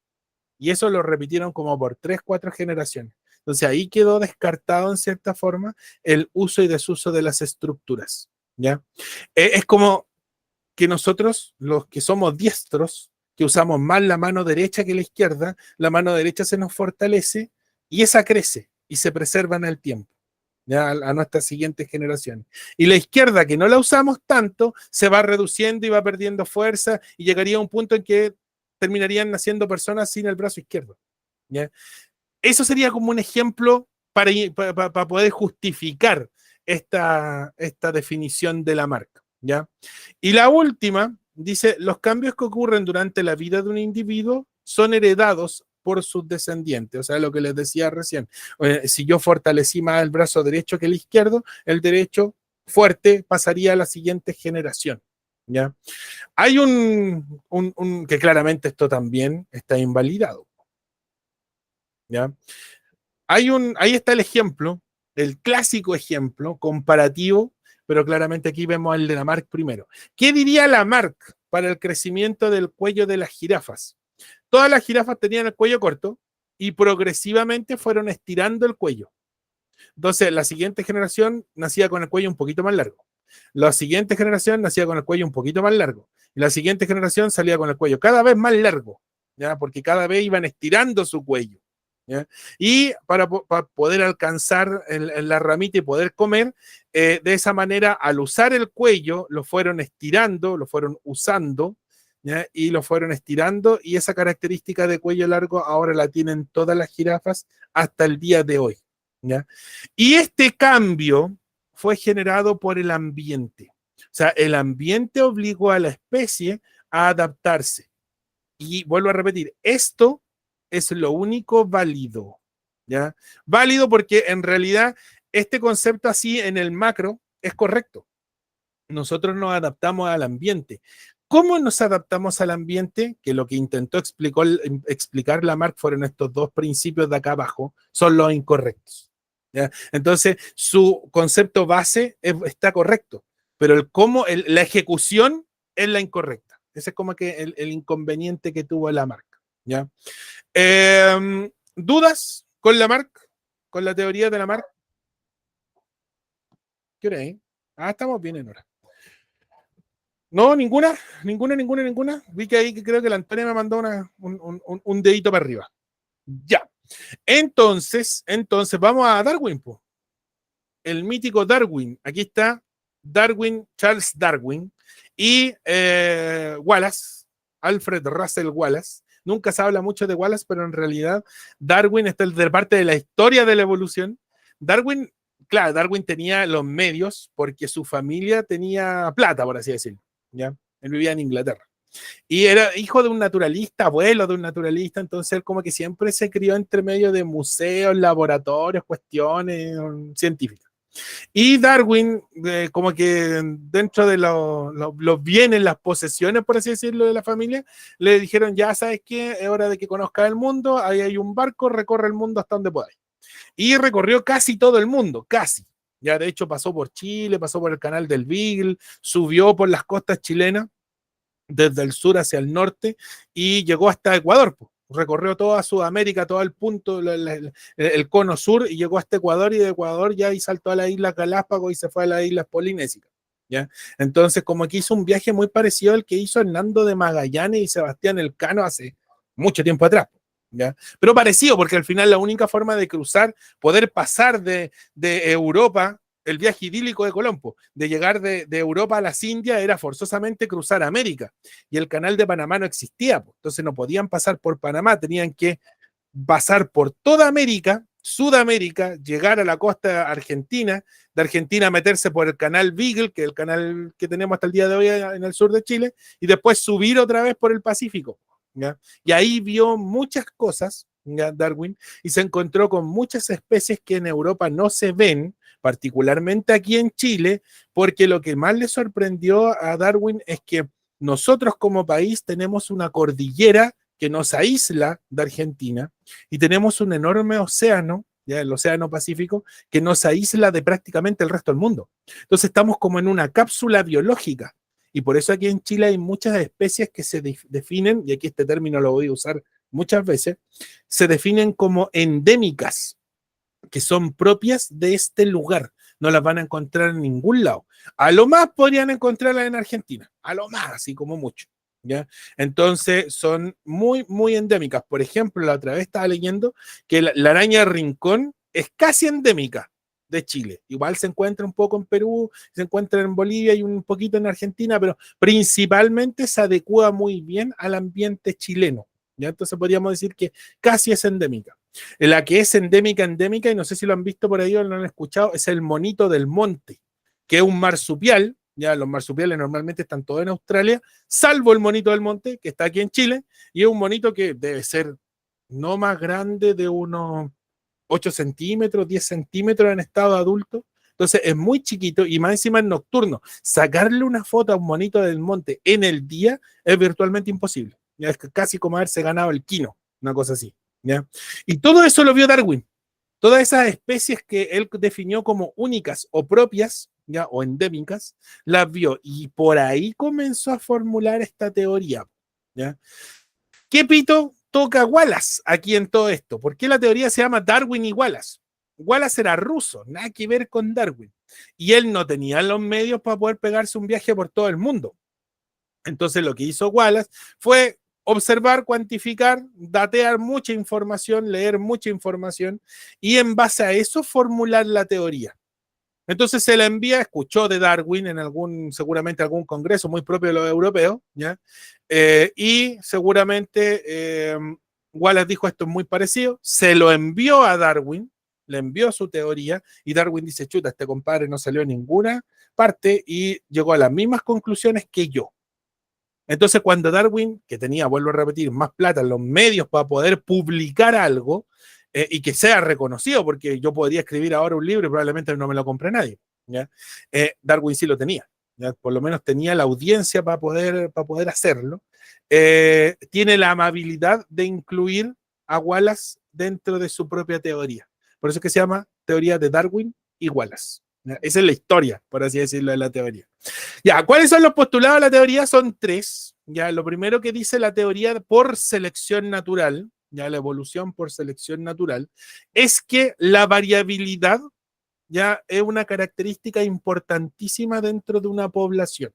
Y eso lo repitieron como por 3, 4 generaciones. Entonces ahí quedó descartado en cierta forma el uso y desuso de las estructuras. ¿Ya? Es como que nosotros, los que somos diestros, que usamos más la mano derecha que la izquierda, la mano derecha se nos fortalece y esa crece y se preserva en el tiempo, ya a nuestras siguientes generaciones. Y la izquierda, que no la usamos tanto, se va reduciendo y va perdiendo fuerza y llegaría a un punto en que terminarían naciendo personas sin el brazo izquierdo. ¿Ya? Eso sería como un ejemplo para poder justificar esta definición de la marca. ¿Ya? Y la última dice, los cambios que ocurren durante la vida de un individuo son heredados por sus descendientes, o sea, lo que les decía recién, si yo fortalecí más el brazo derecho que el izquierdo, el derecho fuerte pasaría a la siguiente generación, ¿ya? Hay que claramente esto también está invalidado, ¿ya? Ahí está el ejemplo, el clásico ejemplo comparativo, pero claramente aquí vemos el de Lamarck primero. ¿Qué diría Lamarck para el crecimiento del cuello de las jirafas? Todas las jirafas tenían el cuello corto y progresivamente fueron estirando el cuello. Entonces, la siguiente generación nacía con el cuello un poquito más largo. La siguiente generación nacía con el cuello un poquito más largo. Y la siguiente generación salía con el cuello cada vez más largo, ¿ya? Porque cada vez iban estirando su cuello. ¿Ya? Y para poder alcanzar la ramita y poder comer, de esa manera, al usar el cuello, lo fueron estirando, lo fueron usando, ¿ya? Y lo fueron estirando, y esa característica de cuello largo ahora la tienen todas las jirafas hasta el día de hoy. ¿Ya? Y este cambio fue generado por el ambiente. O sea, el ambiente obligó a la especie a adaptarse. Y vuelvo a repetir, esto es lo único válido, ¿ya? Válido porque en realidad este concepto así en el macro es correcto. Nosotros nos adaptamos al ambiente. ¿Cómo nos adaptamos al ambiente? Que lo que intentó explicar Lamarck fueron estos dos principios de acá abajo, son los incorrectos, ¿ya? Entonces, su concepto base está correcto, pero la ejecución es la incorrecta. Ese es como que el inconveniente que tuvo Lamarck, ¿ya? ¿Dudas con Lamarck? ¿Con la teoría de Lamarck? ¿Qué hora es? Estamos bien en hora. No, ninguna. Vi que ahí que creo que la Antonia me mandó un dedito para arriba. Ya. Entonces vamos a Darwin, po. El mítico Darwin. Aquí está Darwin, Charles Darwin y Wallace Alfred Russel Wallace. Nunca se habla mucho de Wallace, pero en realidad Darwin está de parte de la historia de la evolución. Darwin, claro, Darwin tenía los medios porque su familia tenía plata, por así decirlo, ¿ya? Él vivía en Inglaterra. Y era hijo de un naturalista, abuelo de un naturalista, entonces él como que siempre se crió entre medio de museos, laboratorios, cuestiones científicas. Y Darwin, como que dentro de los bienes, las posesiones, por así decirlo, de la familia, le dijeron, ya sabes qué, es hora de que conozcas el mundo, ahí hay un barco, recorre el mundo hasta donde podáis. Y recorrió casi todo el mundo, casi. Ya de hecho pasó por Chile, pasó por el canal del Beagle, subió por las costas chilenas, desde el sur hacia el norte, y llegó hasta Ecuador, pues. Recorrió toda Sudamérica, todo el punto, el cono sur, y llegó hasta Ecuador, y de Ecuador ya y saltó a la isla Galápagos y se fue a las islas Polinésicas. ¿Ya? Entonces, como que hizo un viaje muy parecido al que hizo Hernando de Magallanes y Sebastián Elcano hace mucho tiempo atrás. ¿Ya? Pero parecido, porque al final la única forma de cruzar, poder pasar de Europa, el viaje idílico de Colombo, de llegar de Europa a las Indias, era forzosamente cruzar América. Y el canal de Panamá no existía, pues. Entonces no podían pasar por Panamá, tenían que pasar por toda América, Sudamérica, llegar a la costa argentina, de Argentina meterse por el canal Beagle, que es el canal que tenemos hasta el día de hoy en el sur de Chile, y después subir otra vez por el Pacífico. ¿Ya? Y ahí vio muchas cosas, ¿ya? Darwin, y se encontró con muchas especies que en Europa no se ven, particularmente aquí en Chile, porque lo que más le sorprendió a Darwin es que nosotros como país tenemos una cordillera que nos aísla de Argentina y tenemos un enorme océano, ya el océano Pacífico, que nos aísla de prácticamente el resto del mundo. Entonces estamos como en una cápsula biológica y por eso aquí en Chile hay muchas especies que se definen, y aquí este término lo voy a usar muchas veces, se definen como endémicas, que son propias de este lugar. No las van a encontrar en ningún lado. A lo más podrían encontrarlas en Argentina, a lo más, así como mucho. ¿Ya? Entonces son muy, muy endémicas. Por ejemplo, la otra vez estaba leyendo que la araña rincón es casi endémica de Chile. Igual se encuentra un poco en Perú, se encuentra en Bolivia y un poquito en Argentina, pero principalmente se adecua muy bien al ambiente chileno. ¿Ya? Entonces podríamos decir que casi es endémica. La que es endémica, endémica, y no sé si lo han visto por ahí o lo han escuchado, es el monito del monte, que es un marsupial. Ya los marsupiales normalmente están todos en Australia, salvo el monito del monte, que está aquí en Chile, y es un monito que debe ser no más grande de unos 8 centímetros, 10 centímetros en estado adulto. Entonces es muy chiquito y más encima es nocturno. Sacarle una foto a un monito del monte en el día es virtualmente imposible. Ya es casi como haberse ganado el quino, una cosa así. ¿Ya? Y todo eso lo vio Darwin. Todas esas especies que él definió como únicas o propias, ¿ya? O endémicas, las vio. Y por ahí comenzó a formular esta teoría. ¿Ya? ¿Qué pito toca Wallace aquí en todo esto? ¿Por qué la teoría se llama Darwin y Wallace? Wallace era ruso, nada que ver con Darwin. Y él no tenía los medios para poder pegarse un viaje por todo el mundo. Entonces lo que hizo Wallace fue observar, cuantificar, datear mucha información, leer mucha información y en base a eso formular la teoría. Entonces se la envía, escuchó de Darwin en seguramente algún congreso muy propio de los europeos, ¿ya? Y seguramente Wallace dijo esto es muy parecido, se lo envió a Darwin, le envió su teoría y Darwin dice, chuta, este compadre no salió en ninguna parte y llegó a las mismas conclusiones que yo. Entonces, cuando Darwin, que tenía, vuelvo a repetir, más plata en los medios para poder publicar algo y que sea reconocido, porque yo podría escribir ahora un libro y probablemente no me lo compre nadie, ¿ya? Darwin sí lo tenía, ¿ya? Por lo menos tenía la audiencia para poder hacerlo. Tiene la amabilidad de incluir a Wallace dentro de su propia teoría. Por eso es que se llama teoría de Darwin y Wallace. ¿Ya? Esa es la historia, por así decirlo, de la teoría. Ya, ¿cuáles son los postulados de la teoría? Son tres. Ya, lo primero que dice la teoría por selección natural, ya la evolución por selección natural, es que la variabilidad ya es una característica importantísima dentro de una población.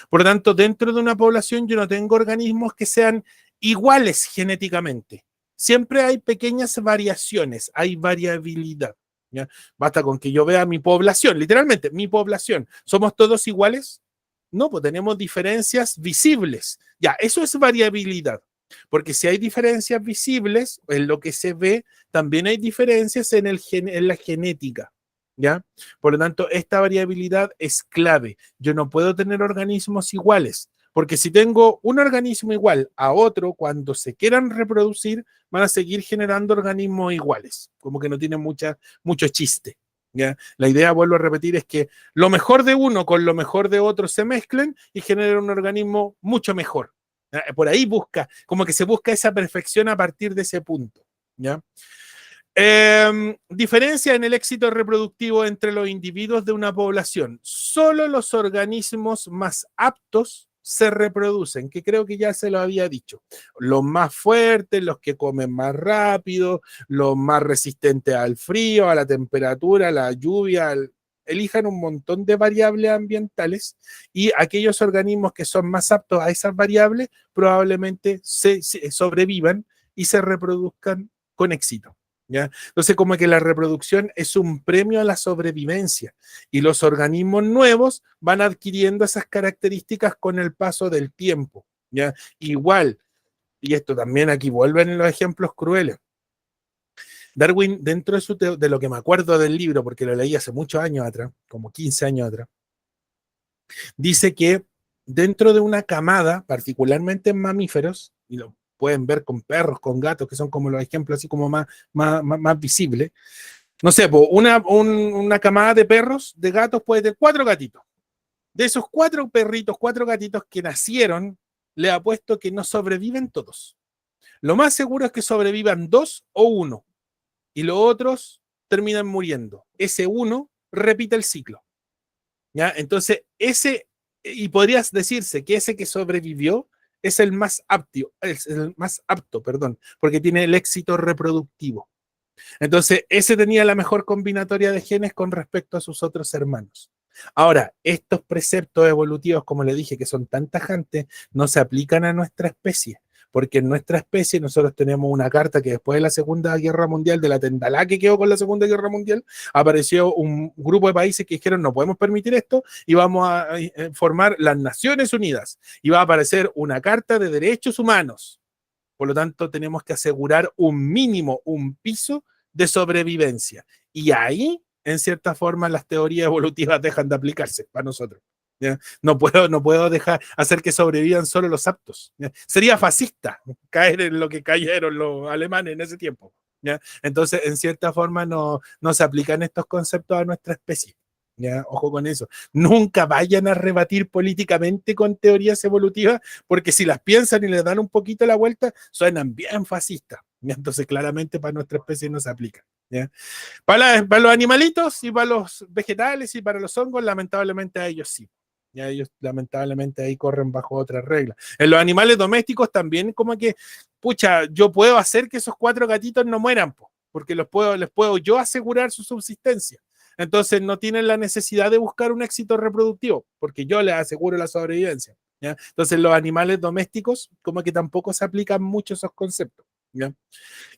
Por lo tanto, dentro de una población yo no tengo organismos que sean iguales genéticamente. Siempre hay pequeñas variaciones, hay variabilidad. ¿Ya? Basta con que yo vea mi población, literalmente, mi población. ¿Somos todos iguales? No, pues tenemos diferencias visibles, Ya, eso es variabilidad, porque si hay diferencias visibles en lo que se ve, también hay diferencias en la genética, ¿ya? Por lo tanto, esta variabilidad es clave. Yo no puedo tener organismos iguales, porque si tengo un organismo igual a otro, cuando se quieran reproducir, van a seguir generando organismos iguales, como que no tiene mucho chiste. ¿Ya? La idea, vuelvo a repetir, es que lo mejor de uno con lo mejor de otro se mezclen y generen un organismo mucho mejor. Por ahí como que se busca esa perfección a partir de ese punto. ¿Ya? Diferencia en el éxito reproductivo entre los individuos de una población. Solo los organismos más aptos se reproducen, que creo que ya se lo había dicho. Los más fuertes, los que comen más rápido, los más resistentes al frío, a la temperatura, a la lluvia, elijan un montón de variables ambientales y aquellos organismos que son más aptos a esas variables probablemente se sobrevivan y se reproduzcan con éxito. ¿Ya? Entonces, como que la reproducción es un premio a la sobrevivencia y los organismos nuevos van adquiriendo esas características con el paso del tiempo. ¿Ya? Igual, y esto también aquí vuelven los ejemplos crueles. Darwin, dentro de lo que me acuerdo del libro, porque lo leí hace muchos años atrás, como 15 años atrás, dice que dentro de una camada, particularmente en mamíferos, y lo pueden ver con perros, con gatos, que son como los ejemplos así como más visibles. No sé, una camada de perros, de gatos, puede tener 4 gatitos. De esos 4 perritos, 4 gatitos que nacieron, le apuesto que no sobreviven todos. Lo más seguro es que sobrevivan 2 o 1, y los otros terminan muriendo. Ese 1 repite el ciclo. ¿Ya? Entonces, y podrías decirse que ese que sobrevivió es el más apto, perdón, porque tiene el éxito reproductivo. Entonces, ese tenía la mejor combinatoria de genes con respecto a sus otros hermanos. Ahora, estos preceptos evolutivos, como le dije, que son tan tajantes, no se aplican a nuestra especie, porque en nuestra especie nosotros tenemos una carta que después de la Segunda Guerra Mundial, de la tendalá que quedó con la Segunda Guerra Mundial, apareció un grupo de países que dijeron no podemos permitir esto y vamos a formar las Naciones Unidas y va a aparecer una carta de derechos humanos. Por lo tanto, tenemos que asegurar un mínimo, un piso de sobrevivencia. Y ahí, en cierta forma, las teorías evolutivas dejan de aplicarse para nosotros. ¿Ya? No puedo hacer que sobrevivan solo los aptos. ¿Ya? Sería fascista caer en lo que cayeron los alemanes en ese tiempo. ¿Ya? Entonces, en cierta forma, no se aplican estos conceptos a nuestra especie. ¿Ya? Ojo con eso. Nunca vayan a rebatir políticamente con teorías evolutivas, porque si las piensan y les dan un poquito la vuelta, suenan bien fascistas. ¿Ya? Entonces, claramente para nuestra especie no se aplica. ¿Ya? Para los animalitos y para los vegetales y para los hongos, lamentablemente a ellos sí. Ya ellos lamentablemente ahí corren bajo otras reglas. En los animales domésticos también como que, pucha, yo puedo hacer que esos 4 gatitos no mueran, porque les puedo yo asegurar su subsistencia. Entonces no tienen la necesidad de buscar un éxito reproductivo, porque yo les aseguro la sobrevivencia. ¿Ya? Entonces los animales domésticos como que tampoco se aplican mucho esos conceptos. ¿Ya?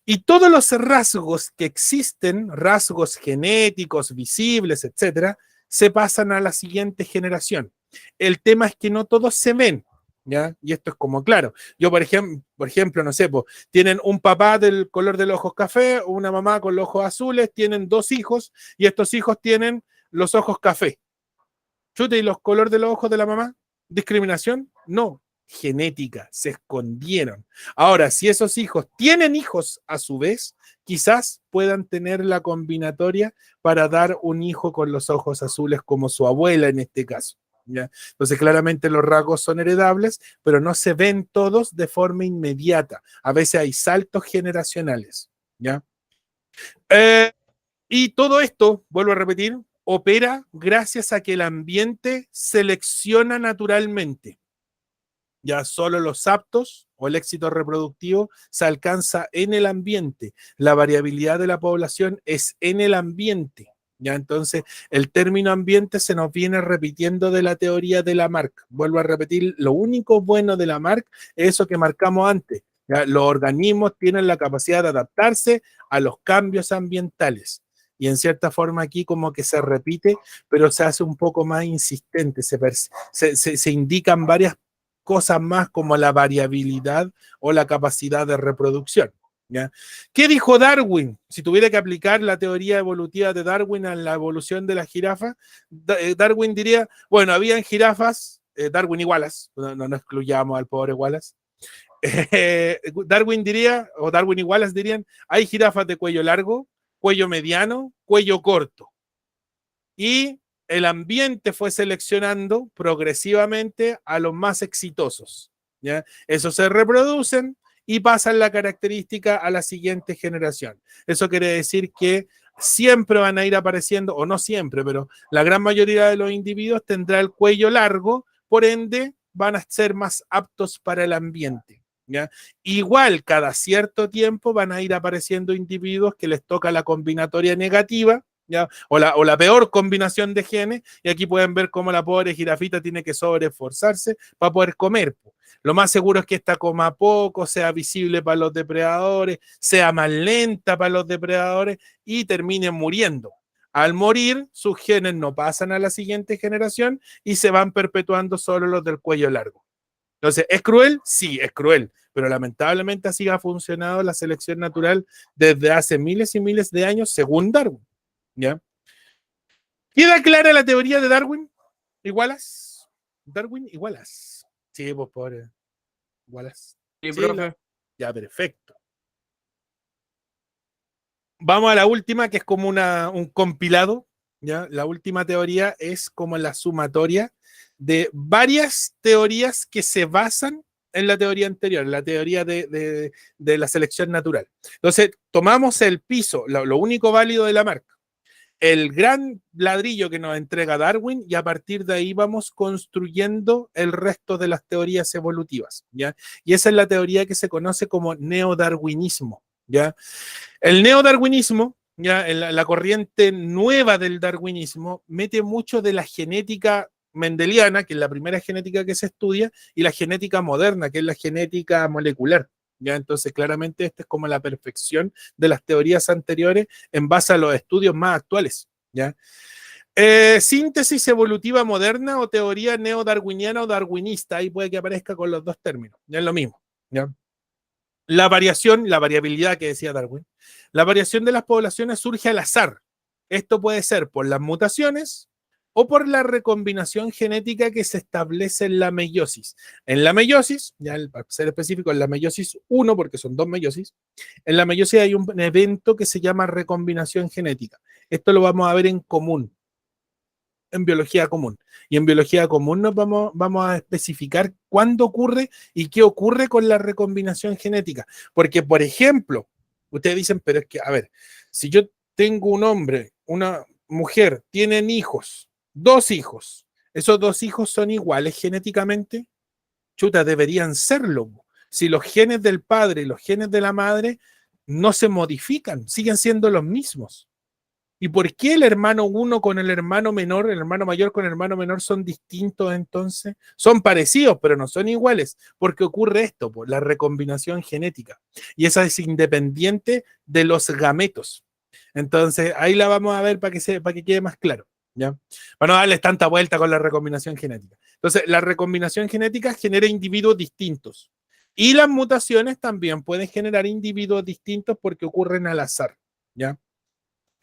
Y todos los rasgos que existen, rasgos genéticos, visibles, etcétera, se pasan a la siguiente generación. El tema es que no todos se ven, ¿ya? Y esto es como claro. Yo, por ejemplo, no sé, tienen un papá del color de los ojos café, una mamá con los ojos azules, tienen 2 hijos y estos hijos tienen los ojos café. Chute, ¿y los colores de los ojos de la mamá? ¿Discriminación? No, genética, se escondieron. Ahora, si esos hijos tienen hijos a su vez, quizás puedan tener la combinatoria para dar un hijo con los ojos azules como su abuela en este caso. ¿Ya? Entonces, claramente los rasgos son heredables, pero no se ven todos de forma inmediata. A veces hay saltos generacionales. ¿Ya? Y todo esto, vuelvo a repetir, opera gracias a que el ambiente selecciona naturalmente. Ya solo los aptos o el éxito reproductivo se alcanza en el ambiente. La variabilidad de la población es en el ambiente. Ya entonces el término ambiente se nos viene repitiendo de la teoría de Lamarck. Vuelvo a repetir, lo único bueno de Lamarck es eso que marcamos antes. Ya, los organismos tienen la capacidad de adaptarse a los cambios ambientales. Y en cierta forma aquí como que se repite, pero se hace un poco más insistente, se indican varias cosas más como la variabilidad o la capacidad de reproducción. ¿Ya? ¿Qué dijo Darwin? Si tuviera que aplicar la teoría evolutiva de Darwin a la evolución de la jirafa, Darwin diría, bueno, habían jirafas, Darwin y Wallace, no excluyamos al pobre Wallace. Darwin diría, o Darwin y Wallace dirían, hay jirafas de cuello largo, cuello mediano, cuello corto. Y el ambiente fue seleccionando progresivamente a los más exitosos. ¿Ya? Esos se reproducen y pasan la característica a la siguiente generación. Eso quiere decir que siempre van a ir apareciendo, o no siempre, pero la gran mayoría de los individuos tendrá el cuello largo, por ende van a ser más aptos para el ambiente. ¿Ya? Igual, cada cierto tiempo van a ir apareciendo individuos que les toca la combinatoria negativa, ¿ya? O la peor combinación de genes, y aquí pueden ver cómo la pobre jirafita tiene que sobreesforzarse para poder comer. Lo más seguro es que esta coma poco, sea visible para los depredadores, sea más lenta para los depredadores y termine muriendo. Al morir, sus genes no pasan a la siguiente generación y se van perpetuando solo los del cuello largo. Entonces, ¿es cruel? Sí, es cruel, pero lamentablemente así ha funcionado la selección natural desde hace miles y miles de años, según Darwin. ¿Ya? ¿Queda clara la teoría de Darwin y Wallace? Darwin y Wallace. Sí, pues pobre Wallace. Sí, Sí, profe. ya, perfecto. Vamos a la última, que es como un compilado. ¿Ya? La última teoría es como la sumatoria de varias teorías que se basan en la teoría anterior, en la teoría de la selección natural. Entonces, tomamos el piso, lo único válido de la marca, el gran ladrillo que nos entrega Darwin, y a partir de ahí vamos construyendo el resto de las teorías evolutivas, ¿ya? Y esa es la teoría que se conoce como neodarwinismo, ¿ya? El neodarwinismo, ya, en la corriente nueva del darwinismo, mete mucho de la genética mendeliana, que es la primera genética que se estudia, y la genética moderna, que es la genética molecular. ¿Ya? Entonces, claramente, esta es como la perfección de las teorías anteriores en base a los estudios más actuales. ¿Ya? Síntesis evolutiva moderna o teoría neodarwiniana o darwinista, ahí puede que aparezca con los dos términos, ya es lo mismo. ¿Ya? La variación, la variabilidad que decía Darwin, la variación de las poblaciones surge al azar. Esto puede ser por las mutaciones o por la recombinación genética que se establece en la meiosis. En la meiosis, ya para ser específico, en la meiosis 1, porque son dos meiosis, en la meiosis hay un evento que se llama recombinación genética. Esto lo vamos a ver en común, en biología común. Y en biología común nos vamos a especificar cuándo ocurre y qué ocurre con la recombinación genética. Porque, por ejemplo, ustedes dicen, pero es que, a ver, si yo tengo un hombre, una mujer, tienen hijos, dos hijos, esos dos hijos son iguales genéticamente, chuta, deberían serlo. Si los genes del padre y los genes de la madre no se modifican, siguen siendo los mismos. ¿Y por qué el hermano uno con el hermano menor, el hermano mayor con el hermano menor son distintos entonces? Son parecidos, pero no son iguales, porque ocurre esto, pues, la recombinación genética. Y esa es independiente de los gametos. Entonces, ahí la vamos a ver para que quede más claro. ¿Ya? Para no darles tanta vuelta con la recombinación genética. Entonces, la recombinación genética genera individuos distintos. Y las mutaciones también pueden generar individuos distintos porque ocurren al azar. ¿Ya?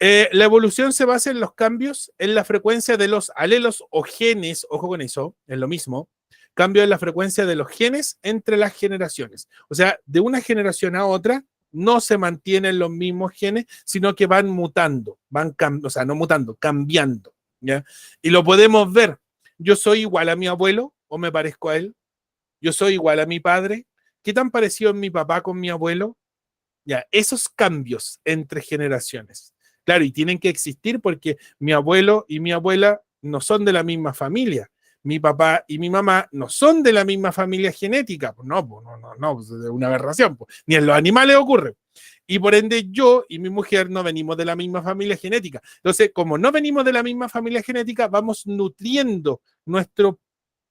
La evolución se basa en los cambios en la frecuencia de los alelos o genes, ojo con eso, es lo mismo, cambio en la frecuencia de los genes entre las generaciones. O sea, de una generación a otra no se mantienen los mismos genes, sino que van mutando, o sea, no mutando, cambiando. ¿Ya? Y lo podemos ver. Yo soy igual a mi abuelo o me parezco a él. Yo soy igual a mi padre. ¿Qué tan parecido es mi papá con mi abuelo? Ya, esos cambios entre generaciones. Claro, y tienen que existir porque mi abuelo y mi abuela no son de la misma familia. Mi papá y mi mamá no son de la misma familia genética. Pues no, pues es una aberración. Pues. Ni en los animales ocurre. Y por ende yo y mi mujer no venimos de la misma familia genética. Entonces, como no venimos de la misma familia genética, vamos nutriendo nuestro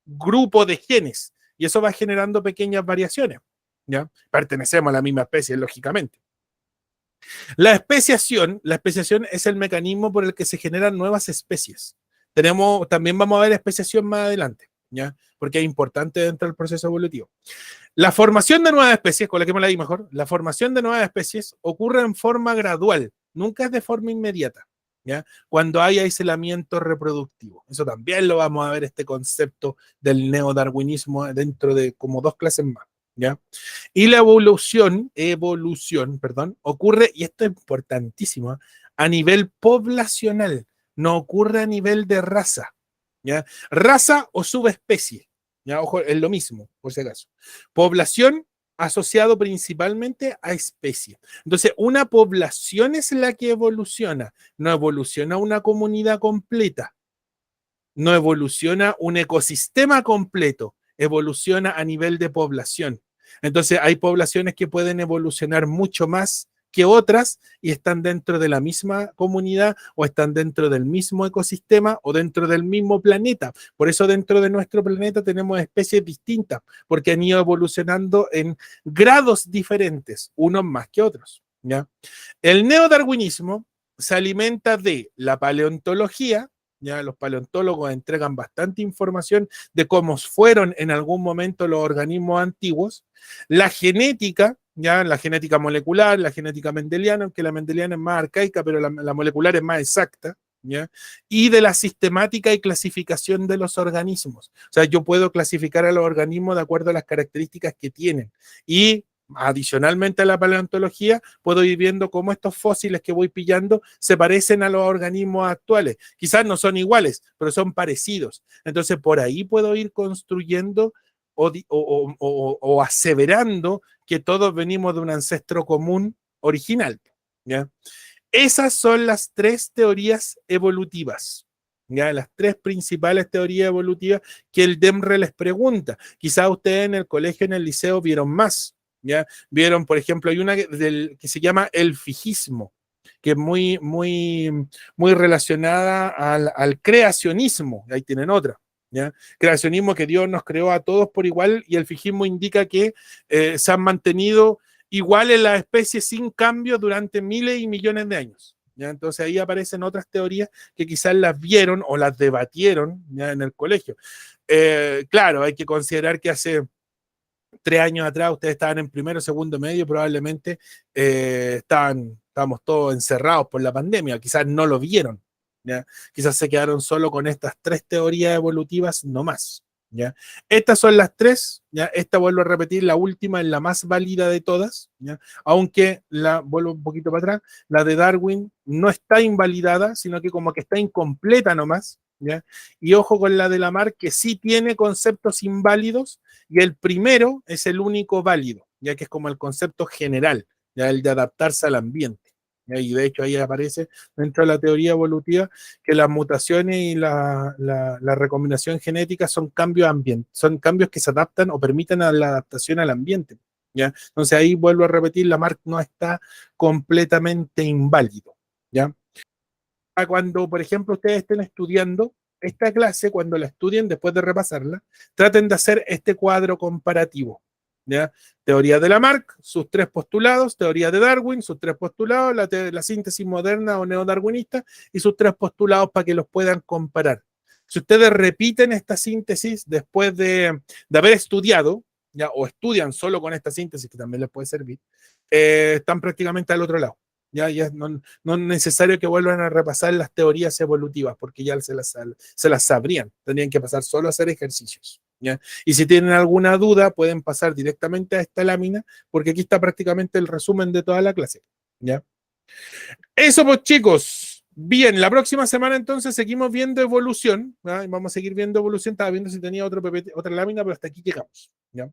grupo de genes. Y eso va generando pequeñas variaciones. ¿Ya? Pertenecemos a la misma especie, lógicamente. La especiación es el mecanismo por el que se generan nuevas especies. También vamos a ver especiación más adelante. ¿ya? Porque es importante dentro del proceso evolutivo. La formación de nuevas especies, con la que me la di mejor, la formación de nuevas especies ocurre en forma gradual, nunca es de forma inmediata, ¿ya? Cuando hay aislamiento reproductivo. Eso también lo vamos a ver, este concepto del neodarwinismo dentro de como 2 clases más, ¿ya? Y la evolución, perdón, ocurre, y esto es importantísimo, a nivel poblacional, no ocurre a nivel de raza, ¿ya? Raza o subespecie, ¿ya? Ojo, es lo mismo, por si acaso. Población asociado principalmente a especie. Entonces, una población es la que evoluciona, no evoluciona una comunidad completa, no evoluciona un ecosistema completo, evoluciona a nivel de población. Entonces, hay poblaciones que pueden evolucionar mucho más que otras y están dentro de la misma comunidad o están dentro del mismo ecosistema o dentro del mismo planeta. Por eso dentro de nuestro planeta tenemos especies distintas, porque han ido evolucionando en grados diferentes, unos más que otros, ¿ya? El neodarwinismo se alimenta de la paleontología, ya los paleontólogos entregan bastante información de cómo fueron en algún momento los organismos antiguos, la genética, ya la genética molecular, la genética mendeliana, aunque la mendeliana es más arcaica, pero la molecular es más exacta, ¿ya? Y de la sistemática y clasificación de los organismos. O sea, yo puedo clasificar a los organismos de acuerdo a las características que tienen. Y adicionalmente a la paleontología, puedo ir viendo cómo estos fósiles que voy pillando se parecen a los organismos actuales. Quizás no son iguales, pero son parecidos. Entonces, por ahí puedo ir construyendo o aseverando que todos venimos de un ancestro común original, ¿ya? Esas son las 3 teorías evolutivas, ¿ya? Las 3 principales teorías evolutivas que el DEMRE les pregunta. Quizás ustedes en el colegio, en el liceo, vieron más, ¿ya? Vieron, por ejemplo, hay una que se llama el fijismo, que es muy relacionada al creacionismo. Ahí tienen otra, ¿ya? Creacionismo, que Dios nos creó a todos por igual, y el fijismo indica que se han mantenido iguales las especies sin cambio durante miles y millones de años, ¿ya? Entonces ahí aparecen otras teorías que quizás las vieron o las debatieron, ¿ya?, en el colegio. Claro, hay que considerar que hace 3 años atrás ustedes estaban en primero, segundo medio, probablemente estábamos todos encerrados por la pandemia, quizás no lo vieron, ¿ya? Quizás se quedaron solo con estas 3 teorías evolutivas, no más, ¿ya? Estas son las 3, ¿ya? Esta, vuelvo a repetir, la última es la más válida de todas, ¿ya? Aunque vuelvo un poquito para atrás, la de Darwin no está invalidada, sino que como que está incompleta nomás, ¿ya? Y ojo con la de Lamarck, que sí tiene conceptos inválidos, y el primero es el único válido, ya que es como el concepto general, ya el de adaptarse al ambiente. ¿Ya? Y de hecho ahí aparece dentro de la teoría evolutiva que las mutaciones y la recombinación genética son son cambios que se adaptan o permiten a la adaptación al ambiente, ¿ya? Entonces ahí vuelvo a repetir, Lamarck no está completamente inválido, ¿ya? Cuando, por ejemplo, ustedes estén estudiando esta clase, cuando la estudien, después de repasarla, traten de hacer este cuadro comparativo, ¿ya? Teoría de Lamarck, sus 3 postulados, teoría de Darwin, sus 3 postulados, la síntesis moderna o neodarwinista y sus 3 postulados para que los puedan comparar. Si ustedes repiten esta síntesis después de haber estudiado, ¿ya?, o estudian solo con esta síntesis, que también les puede servir, están prácticamente al otro lado. Ya no es necesario que vuelvan a repasar las teorías evolutivas, porque ya se las sabrían. Tendrían que pasar solo a hacer ejercicios, ¿ya? Y si tienen alguna duda, pueden pasar directamente a esta lámina, porque aquí está prácticamente el resumen de toda la clase, ¿ya? Eso pues, chicos. Bien, la próxima semana entonces seguimos viendo evolución, ¿ya? Vamos a seguir viendo evolución. Estaba viendo si tenía otra lámina, pero hasta aquí llegamos, ¿ya?